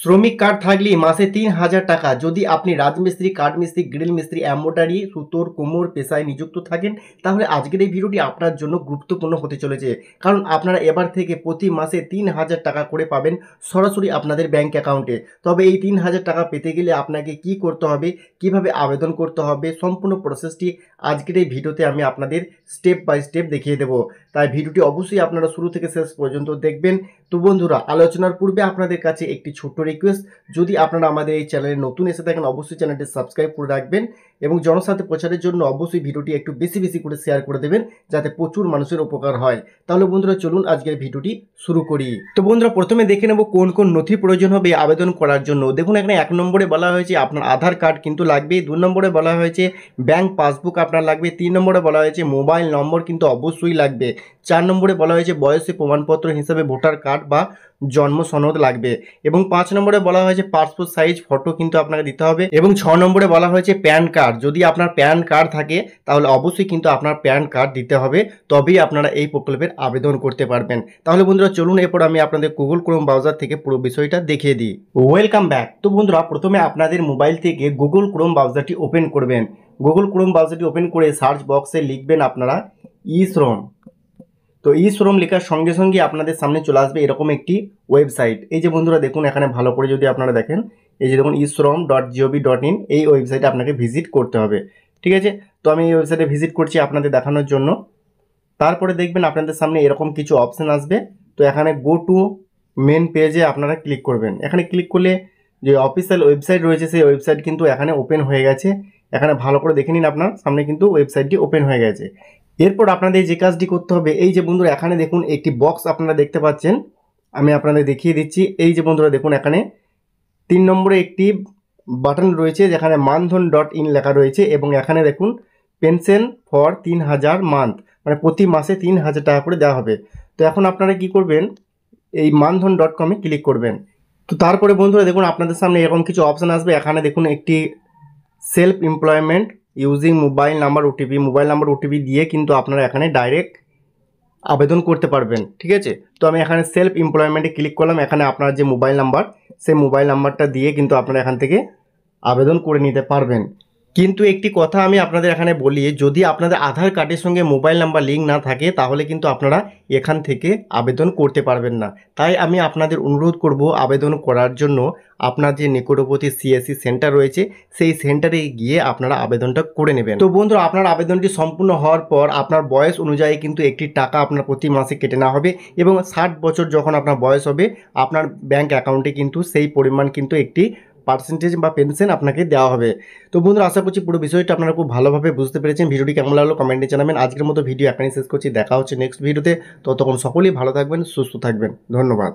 শ্রমিক কার্ড থাকলে মাসে ৩,০০০ টাকা। যদি আপনি রাজমিস্ত্রি, কাঠ মিস্ত্রি, গ্রিল মিস্ত্রি, এমব্রয়ডারি, সুতোর, কুমোর পেশায় নিযুক্ত থাকেন, তাহলে আজকের এই ভিডিওটি আপনার জন্য গুরুত্বপূর্ণ হতে চলেছে। কারণ আপনারা এবার থেকে প্রতি মাসে ৩,০০০ টাকা করে পাবেন সরাসরি আপনাদের ব্যাংক অ্যাকাউন্টে। তবে এই ৩,০০০ টাকা পেতে গেলে আপনাকে কি করতে হবে, কিভাবে আবেদন করতে হবে, সম্পূর্ণ প্রসেসটি আজকের এই ভিডিওতে আমি আপনাদের স্টেপ বাই স্টেপ দেখিয়ে দেবো। তাই ভিডিওটি অবশ্যই আপনারা শুরু থেকে শেষ পর্যন্ত দেখবেন। তো বন্ধুরা, আলোচনার পূর্বে আপনাদের কাছে একটি ছোট্ট রিকোয়েস্ট, যদি আপনারা আমাদের এই চ্যানেলে নতুন এসে থাকেন অবশ্যই চ্যানেলটি সাবস্ক্রাইব করে রাখবেন এবং জনসাথে প্রচারের জন্য অবশ্যই ভিডিওটি একটু বেশি বেশি করে শেয়ার করে দেবেন যাতে প্রচুর মানুষের উপকার হয়। তাহলে বন্ধুরা চলুন আজকের ভিডিওটি শুরু করি। তো বন্ধুরা, প্রথমে দেখে নেব কোন কোন নথি প্রয়োজন হবে আবেদন করার জন্য। দেখুন, এখানে 1 নম্বরে বলা হয়েছে আপনার আধার কার্ড কিন্তু লাগবে, 2 নম্বরে বলা হয়েছে ব্যাংক পাসবুক আপনার লাগবে, 3 নম্বরে বলা হয়েছে মোবাইল নম্বর কিন্তু অবশ্যই লাগবে, 4 নম্বরে বলা হয়েছে বয়সের প্রমাণপত্র হিসেবে ভোটার কার্ড বা জন্ম সনদ লাগবে এবং 5 নম্বরে বলা হয়েছে পাসপোর্ট সাইজ ফটো কিন্তু আপনাকে দিতে হবে এবং 6 নম্বরে বলা হয়েছে প্যান কার্ড। যদি আপনার প্যান কার্ড থাকে তাহলে অবশ্যই কিন্তু আপনার প্যান কার্ড দিতে হবে, তবেই আপনারা এই প্রকল্পের আবেদন করতে পারবেন। তাহলে বন্ধুরা চলুন এরপর আমি আপনাদের গুগল ক্রোম ব্রাউজার থেকে পুরো বিষয়টা দেখিয়ে দিই। Welcome back. তো বন্ধুরা, প্রথমে আপনাদের মোবাইল থেকে গুগল ক্রোম ব্রাউজারটি ওপেন করবেন। গুগল ক্রোম ব্রাউজারটি ওপেন করে সার্চ বক্সে লিখবেন আপনারা ই-শ্রম। তো ই-শ্রম লেখার সঙ্গে সঙ্গে আপনাদের সামনে চলে আসবে এরকম একটি ওয়েবসাইট। এই যে বন্ধুরা দেখুন, এখানে ভালো করে যদি আপনারা দেখেন, এই যে দেখুন ishrom.gov.in, এই ওয়েবসাইটে আপনাকে ভিজিট করতে হবে। ঠিক আছে, তো আমি এই ওয়েবসাইটে ভিজিট করছি আপনাদের দেখানোর জন্য। তারপরে দেখবেন আপনাদের সামনে এরকম কিছু অপশান আসবে। তো এখানে গো টু মেন পেজে আপনারা ক্লিক করবেন। এখানে ক্লিক করলে যে অফিসিয়াল ওয়েবসাইট রয়েছে সেই ওয়েবসাইট কিন্তু এখানে ওপেন হয়ে গেছে। এখানে ভালো করে দেখে নিন, আপনার সামনে কিন্তু ওয়েবসাইটটি ওপেন হয়ে গেছে। এরপর আপনাদের যে কাজটি করতে হবে, এই যে বন্ধুরা এখানে দেখুন একটি বক্স আপনারা দেখতে পাচ্ছেন, আমি আপনাদের দেখিয়ে দিচ্ছি। এই যে বন্ধুরা দেখুন, এখানে 3 নম্বরে একটি বাটন রয়েছে যেখানে মানধন.in লেখা রয়েছে এবং এখানে দেখুন পেনশন ফর 3,000 মান্থ, মানে প্রতি মাসে 3,000 টাকা করে দেওয়া হবে। তো এখন আপনারা কি করবেন, এই মানধন.com ক্লিক করবেন। তো তারপরে বন্ধুরা দেখুন আপনাদের সামনে এরকম কিছু অপশান আসবে। এখানে দেখুন একটি self employment using mobile number OTP দিয়ে কিন্তু আপনারা এখানে ডাইরেক্ট আবেদন করতে পারবেন। ঠিক আছে, তো আমি এখানে সেলফ এমপ্লয়মেন্টে ক্লিক করলাম। এখানে আপনার যে মোবাইল নাম্বার, সেই মোবাইল নাম্বারটা দিয়ে কিন্তু আপনারা এখান থেকে আবেদন করে নিতে পারবেন। কিন্তু একটি কথা আমি আপনাদের এখানে বলি, যদি আপনাদের আধার কার্ডের সঙ্গে মোবাইল নাম্বার লিঙ্ক না থাকে তাহলে কিন্তু আপনারা এখান থেকে আবেদন করতে পারবেন না। তাই আমি আপনাদের অনুরোধ করব, আবেদন করার জন্য আপনার যে নিকটবর্তী সিএসসি সেন্টার রয়েছে সেই সেন্টারে গিয়ে আপনারা আবেদনটা করে নেবেন। তো বন্ধুরা, আপনার আবেদনটি সম্পূর্ণ হওয়ার পর আপনার বয়স অনুযায়ী কিন্তু একটি টাকা আপনার প্রতি মাসে কেটে নেওয়া হবে এবং 60 বছর যখন আপনার বয়স হবে আপনার ব্যাংক অ্যাকাউন্টে কিন্তু সেই পরিমাণ কিন্তু একটি পার্সেন্টেজ বা পেনশন আপনাকে দেওয়া হবে। তো বন্ধুরা, আশা করছি পুরো বিষয়টা আপনারা খুব ভালোভাবে বুঝতে পেরেছেন। ভিডিওটি কেমন লাগলো কমেন্টে জানাবেন। আজকের মতো ভিডিও এখানেই শেষ করছি, দেখা হচ্ছে নেক্সট ভিডিওতে। ততক্ষণ সকলেই ভালো থাকবেন, সুস্থ থাকবেন। ধন্যবাদ।